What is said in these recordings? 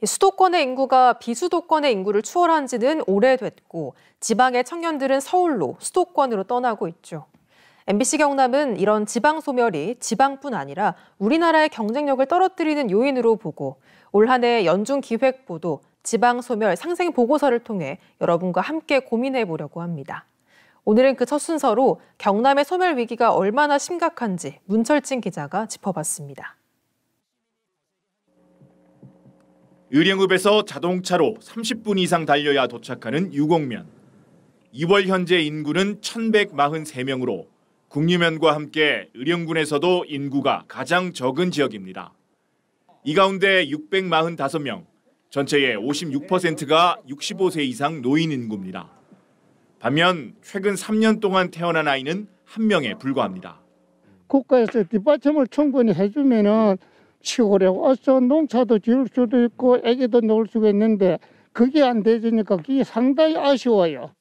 수도권의 인구가 비수도권의 인구를 추월한 지는 오래됐고 지방의 청년들은 서울로 수도권으로 떠나고 있죠. MBC 경남은 이런 지방 소멸이 지방뿐 아니라 우리나라의 경쟁력을 떨어뜨리는 요인으로 보고 올 한 해 연중기획보도 지방 소멸 상생 보고서를 통해 여러분과 함께 고민해 보려고 합니다. 오늘은 그 첫 순서로 경남의 소멸 위기가 얼마나 심각한지 문철진 기자가 짚어봤습니다. 의령읍에서 자동차로 30분 이상 달려야 도착하는 유곡면. 2월 현재 인구는 1,143명으로 국리면과 함께 의령군에서도 인구가 가장 적은 지역입니다. 이 가운데 645명, 전체의 56%가 65세 이상 노인 인구입니다. 반면 최근 3년 동안 태어난 아이는 1명에 불과합니다. 국가에서 뒷받침을 충분히 해주면은 시골에 와서 농사도 지을 수도 있고 애기도 놀 수가 있는데 그게 안 되니까 그게 상당히 아쉬워요.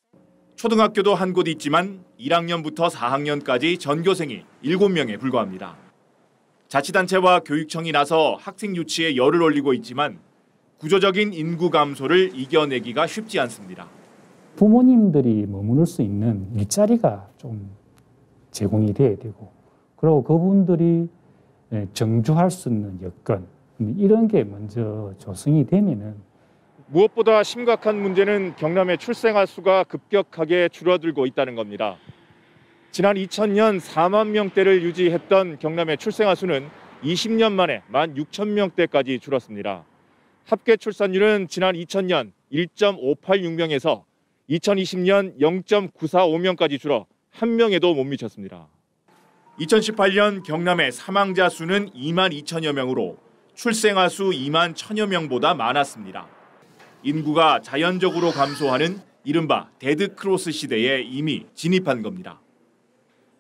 초등학교도 한 곳 있지만 1학년부터 4학년까지 전교생이 7명에 불과합니다. 자치단체와 교육청이 나서 학생 유치에 열을 올리고 있지만 구조적인 인구 감소를 이겨내기가 쉽지 않습니다. 부모님들이 머무를 수 있는 일자리가 좀 제공이 돼야 되고 그리고 그분들이 정주할 수 있는 여건 이런 게 먼저 조성이 되면은 무엇보다 심각한 문제는 경남의 출생아 수가 급격하게 줄어들고 있다는 겁니다. 지난 2000년 4만 명대를 유지했던 경남의 출생아 수는 20년 만에 16,000명대까지 줄었습니다. 합계 출산율은 지난 2000년 1.586명에서 2020년 0.945명까지 줄어 1명에도 못 미쳤습니다. 2018년 경남의 사망자 수는 2만 2천여 명으로 출생아 수 2만 1천여 명보다 많았습니다. 인구가 자연적으로 감소하는 이른바 데드크로스 시대에 이미 진입한 겁니다.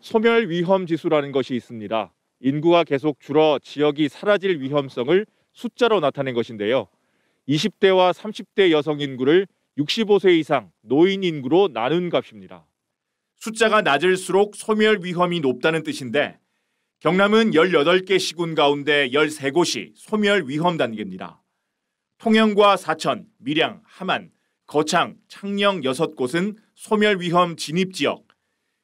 소멸 위험 지수라는 것이 있습니다. 인구가 계속 줄어 지역이 사라질 위험성을 숫자로 나타낸 것인데요. 20대와 30대 여성 인구를 65세 이상 노인 인구로 나눈 값입니다. 숫자가 낮을수록 소멸 위험이 높다는 뜻인데 경남은 18개 시군 가운데 13곳이 소멸 위험 단계입니다. 통영과 사천, 밀양, 함안, 거창, 창녕 6곳은 소멸 위험 진입 지역,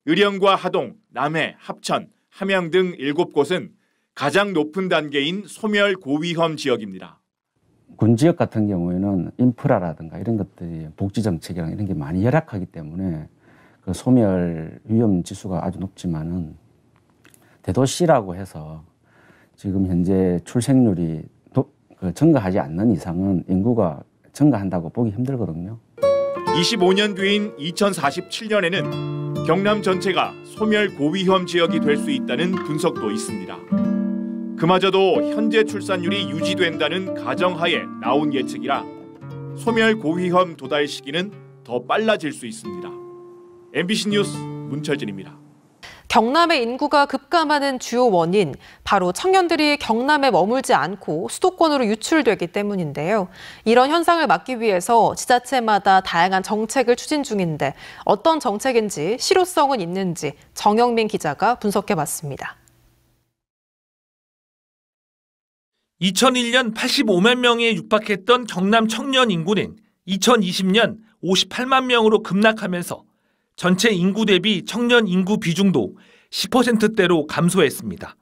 의령과 하동, 남해, 합천, 함양 등 7곳은 가장 높은 단계인 소멸 고위험 지역입니다. 군 지역 같은 경우에는 인프라라든가 이런 것들이 복지 정책이랑 이런 게 많이 열악하기 때문에 그 소멸 위험 지수가 아주 높지만은 대도시라고 해서 지금 현재 출생률이 증가하지 않는 이상은 인구가 증가한다고 보기 힘들거든요. 25년 뒤인 2047년에는 경남 전체가 소멸 고위험 지역이 될 수 있다는 분석도 있습니다. 그마저도 현재 출산율이 유지된다는 가정하에 나온 예측이라 소멸 고위험 도달 시기는 더 빨라질 수 있습니다. MBC 뉴스 문철진입니다. 경남의 인구가 급감하는 주요 원인, 바로 청년들이 경남에 머물지 않고 수도권으로 유출되기 때문인데요. 이런 현상을 막기 위해서 지자체마다 다양한 정책을 추진 중인데 어떤 정책인지 실효성은 있는지 정영민 기자가 분석해봤습니다. 2001년 85만 명에 육박했던 경남 청년 인구는 2020년 58만 명으로 급락하면서 전체 인구 대비 청년 인구 비중도 10%대로 감소했습니다.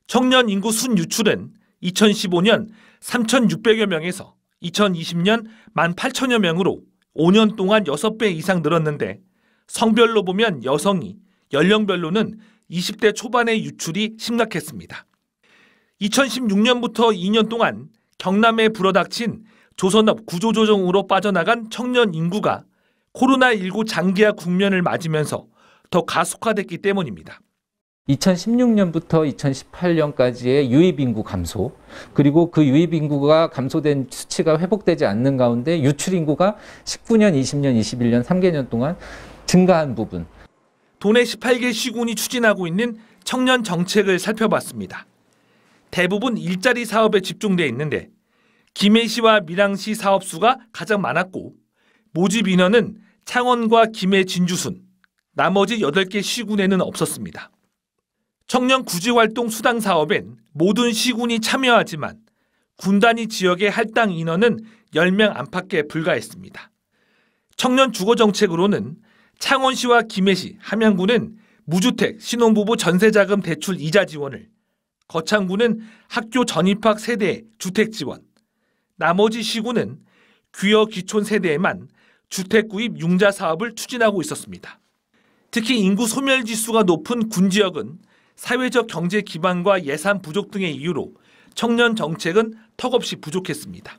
청년 인구 순 유출은 2015년 3,600여 명에서 2020년 18,000여 명으로 5년 동안 6배 이상 늘었는데 성별로 보면 여성이, 연령별로는 20대 초반의 유출이 심각했습니다. 2016년부터 2년 동안 경남에 불어닥친 조선업 구조조정으로 빠져나간 청년 인구가 코로나19 장기화 국면을 맞으면서 더 가속화됐기 때문입니다. 2016년부터 2018년까지의 유입인구 감소, 그리고 그 유입인구가 감소된 수치가 회복되지 않는 가운데 유출인구가 19년, 20년, 21년 3개년 동안 증가한 부분. 도내 18개 시군이 추진하고 있는 청년 정책을 살펴봤습니다. 대부분 일자리 사업에 집중돼 있는데 김해시와 밀양시 사업 수가 가장 많았고 모집 인원은 창원과 김해, 진주순, 나머지 8개 시군에는 없었습니다. 청년 구직활동 수당 사업엔 모든 시군이 참여하지만 군 단위 지역의 할당 인원은 10명 안팎에 불과했습니다. 청년 주거 정책으로는 창원시와 김해시, 함양구는 무주택, 신혼부부 전세자금 대출 이자 지원을, 거창구는 학교 전입학 세대 주택 지원, 나머지 시구는 귀여 귀촌 세대에만 주택 구입 융자 사업을 추진하고 있었습니다. 특히 인구 소멸 지수가 높은 군 지역은 사회적 경제 기반과 예산 부족 등의 이유로 청년 정책은 턱없이 부족했습니다.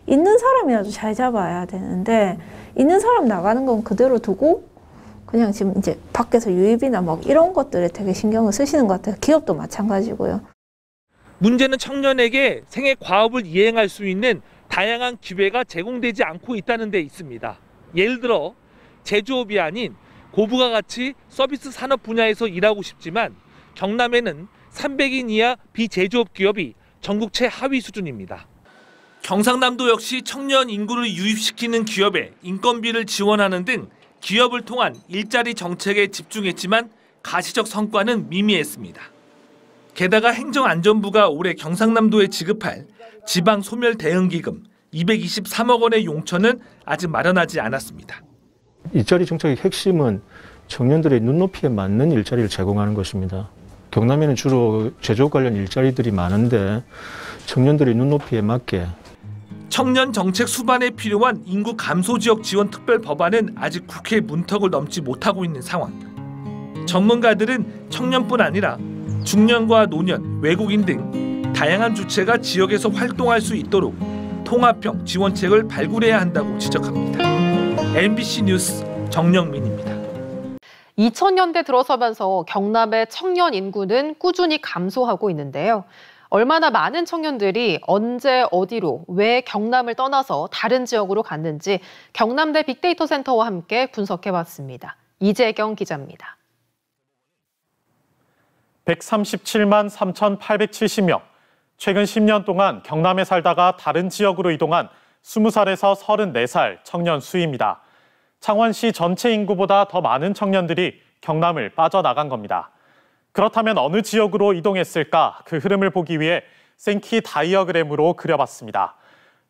있는 사람이라도 잘 잡아야 되는데 있는 사람 나가는 건 그대로 두고 그냥 지금 이제 밖에서 유입이나 막 이런 것들에 되게 신경을 쓰시는 것 같아요. 기업도 마찬가지고요. 문제는 청년에게 생애 과업을 이행할 수 있는 다양한 기회가 제공되지 않고 있다는 데 있습니다. 예를 들어 제조업이 아닌 고부가 가치 서비스 산업 분야에서 일하고 싶지만 경남에는 300인 이하 비제조업 기업이 전국 최하위 수준입니다. 경상남도 역시 청년 인구를 유입시키는 기업에 인건비를 지원하는 등 기업을 통한 일자리 정책에 집중했지만 가시적 성과는 미미했습니다. 게다가 행정안전부가 올해 경상남도에 지급할 지방소멸 대응기금 223억 원의 용처는 아직 마련하지 않았습니다. 일자리 정책의 핵심은 청년들의 눈높이에 맞는 일자리를 제공하는 것입니다. 경남에는 주로 제조업 관련 일자리들이 많은데 청년들의 눈높이에 맞게 청년 정책 수반에 필요한 인구 감소 지역 지원 특별 법안은 아직 국회 문턱을 넘지 못하고 있는 상황. 전문가들은 청년뿐 아니라 중년과 노년, 외국인 등 다양한 주체가 지역에서 활동할 수 있도록 통합형 지원책을 발굴해야 한다고 지적합니다. MBC 뉴스 정영민입니다. 2000년대 들어서면서 경남의 청년 인구는 꾸준히 감소하고 있는데요. 얼마나 많은 청년들이 언제 어디로 왜 경남을 떠나서 다른 지역으로 갔는지 경남대 빅데이터 센터와 함께 분석해봤습니다. 이재경 기자입니다. 137만 3,870명. 최근 10년 동안 경남에 살다가 다른 지역으로 이동한 20살에서 34살 청년 수입니다. 창원시 전체 인구보다 더 많은 청년들이 경남을 빠져나간 겁니다. 그렇다면 어느 지역으로 이동했을까? 그 흐름을 보기 위해 생키 다이어그램으로 그려봤습니다.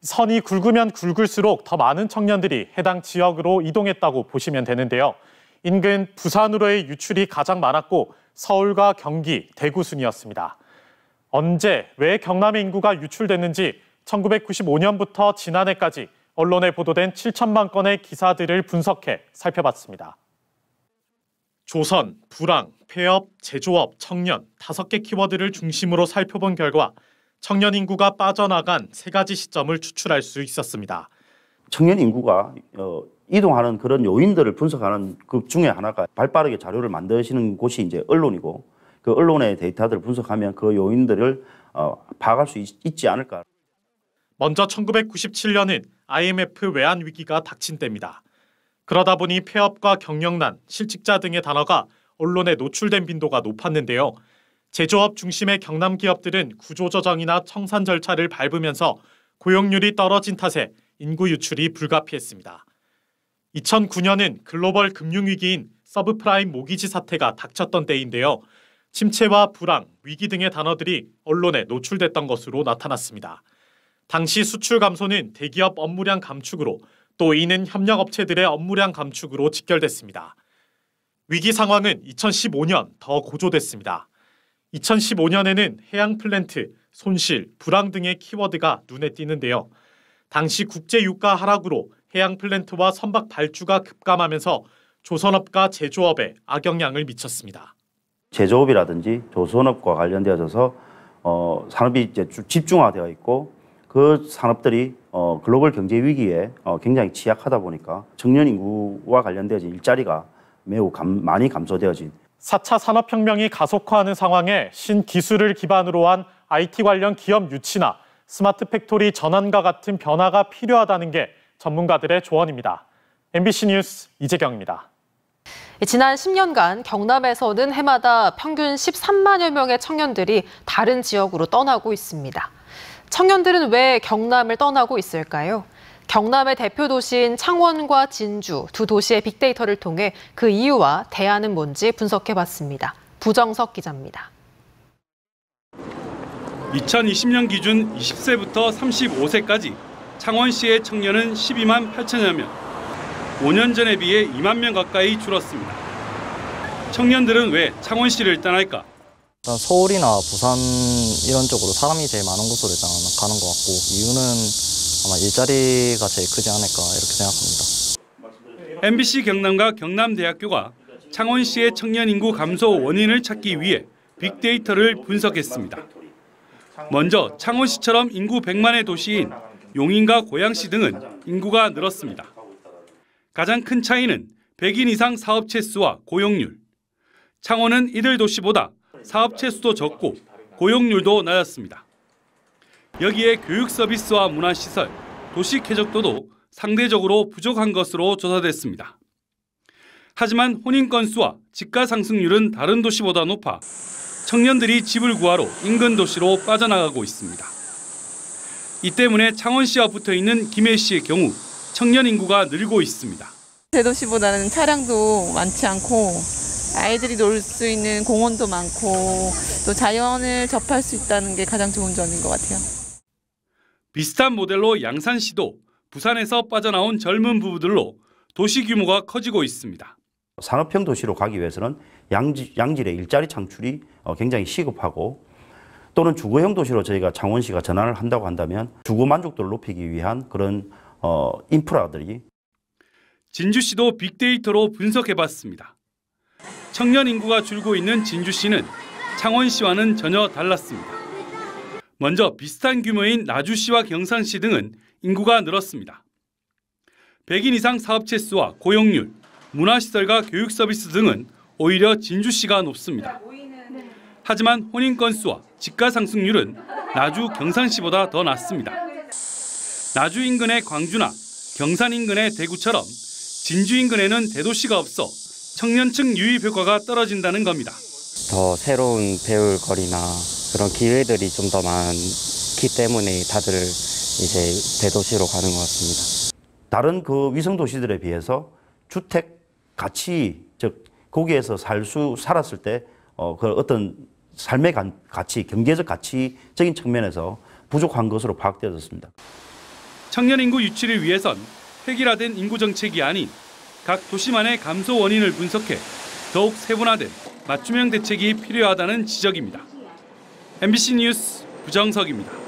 선이 굵으면 굵을수록 더 많은 청년들이 해당 지역으로 이동했다고 보시면 되는데요. 인근 부산으로의 유출이 가장 많았고 서울과 경기, 대구 순이었습니다. 언제, 왜 경남의 인구가 유출됐는지 1995년부터 지난해까지 언론에 보도된 7천만 건의 기사들을 분석해 살펴봤습니다. 조선, 불황, 폐업, 제조업, 청년 5개 키워드를 중심으로 살펴본 결과 청년 인구가 빠져나간 3가지 시점을 추출할 수 있었습니다. 청년 인구가 이동하는 그런 요인들을 분석하는 그 중에 하나가 발빠르게 자료를 만드시는 곳이 이제 언론이고 그 언론의 데이터들을 분석하면 그 요인들을 파악할 수 있지 않을까. 먼저 1997년은 IMF 외환 위기가 닥친 때입니다. 그러다 보니 폐업과 경영난, 실직자 등의 단어가 언론에 노출된 빈도가 높았는데요. 제조업 중심의 경남 기업들은 구조조정이나 청산 절차를 밟으면서 고용률이 떨어진 탓에 인구 유출이 불가피했습니다. 2009년은 글로벌 금융위기인 서브프라임 모기지 사태가 닥쳤던 때인데요. 침체와 불황, 위기 등의 단어들이 언론에 노출됐던 것으로 나타났습니다. 당시 수출 감소는 대기업 업무량 감축으로 또 이는 협력업체들의 업무량 감축으로 직결됐습니다. 위기 상황은 2015년 더 고조됐습니다. 2015년에는 해양 플랜트, 손실, 불황 등의 키워드가 눈에 띄는데요. 당시 국제 유가 하락으로 해양 플랜트와 선박 발주가 급감하면서 조선업과 제조업에 악영향을 미쳤습니다. 제조업이라든지 조선업과 관련되어져서 산업이 이제 집중화되어 있고 그 산업들이 글로벌 경제 위기에 굉장히 취약하다 보니까 청년 인구와 관련되어진 일자리가 매우 많이 감소되어진 4차 산업혁명이 가속화하는 상황에 신기술을 기반으로 한 IT 관련 기업 유치나 스마트 팩토리 전환과 같은 변화가 필요하다는 게 전문가들의 조언입니다. MBC 뉴스 이재경입니다. 지난 10년간 경남에서는 해마다 평균 13만여 명의 청년들이 다른 지역으로 떠나고 있습니다. 청년들은 왜 경남을 떠나고 있을까요? 경남의 대표 도시인 창원과 진주 두 도시의 빅데이터를 통해 그 이유와 대안은 뭔지 분석해봤습니다. 부정석 기자입니다. 2020년 기준 20세부터 35세까지 창원시의 청년은 12만 8천여 명, 5년 전에 비해 2만 명 가까이 줄었습니다. 청년들은 왜 창원시를 떠날까? 일단 서울이나 부산 이런 쪽으로 사람이 제일 많은 곳으로 일단 가는 것 같고, 이유는 아마 일자리가 제일 크지 않을까 이렇게 생각합니다. MBC 경남과 경남대학교가 창원시의 청년 인구 감소 원인을 찾기 위해 빅데이터를 분석했습니다. 먼저 창원시처럼 인구 100만의 도시인 용인과 고양시 등은 인구가 늘었습니다. 가장 큰 차이는 100인 이상 사업체 수와 고용률. 창원은 이들 도시보다 사업체 수도 적고 고용률도 낮았습니다. 여기에 교육 서비스와 문화시설, 도시 쾌적도도 상대적으로 부족한 것으로 조사됐습니다. 하지만 혼인 건수와 집가 상승률은 다른 도시보다 높아 청년들이 집을 구하러 인근 도시로 빠져나가고 있습니다. 이 때문에 창원시와 붙어있는 김해시의 경우 청년 인구가 늘고 있습니다. 대도시보다는 차량도 많지 않고 아이들이 놀 수 있는 공원도 많고 또 자연을 접할 수 있다는 게 가장 좋은 점인 것 같아요. 비슷한 모델로 양산시도 부산에서 빠져나온 젊은 부부들로 도시 규모가 커지고 있습니다. 산업형 도시로 가기 위해서는 양질의 일자리 창출이 굉장히 시급하고, 또는 주거형 도시로 저희가 창원시가 전환을 한다고 한다면 주거 만족도를 높이기 위한 그런 인프라들이. 진주시도 빅데이터로 분석해봤습니다. 청년 인구가 줄고 있는 진주시는 창원시와는 전혀 달랐습니다. 먼저 비슷한 규모인 나주시와 경산시 등은 인구가 늘었습니다. 100인 이상 사업체 수와 고용률, 문화시설과 교육 서비스 등은 오히려 진주시가 높습니다. 하지만 혼인 건수와 집가 상승률은 나주, 경산시보다 더 낮습니다. 나주 인근의 광주나 경산 인근의 대구처럼 진주 인근에는 대도시가 없어 청년층 유입 효과가 떨어진다는 겁니다. 더 새로운 배울 거리나 그런 기회들이 좀 더 많기 때문에 다들 이제 대도시로 가는 것 같습니다. 다른 그 위성 도시들에 비해서 주택 가치, 즉 거기에서 살았을 때 그 어떤 삶의 가치, 경제적 가치적인 측면에서 부족한 것으로 파악되었습니다. 청년 인구 유치를 위해선 획일화된 인구 정책이 아닌 각 도시만의 감소 원인을 분석해 더욱 세분화된 맞춤형 대책이 필요하다는 지적입니다. MBC 뉴스 부정석입니다.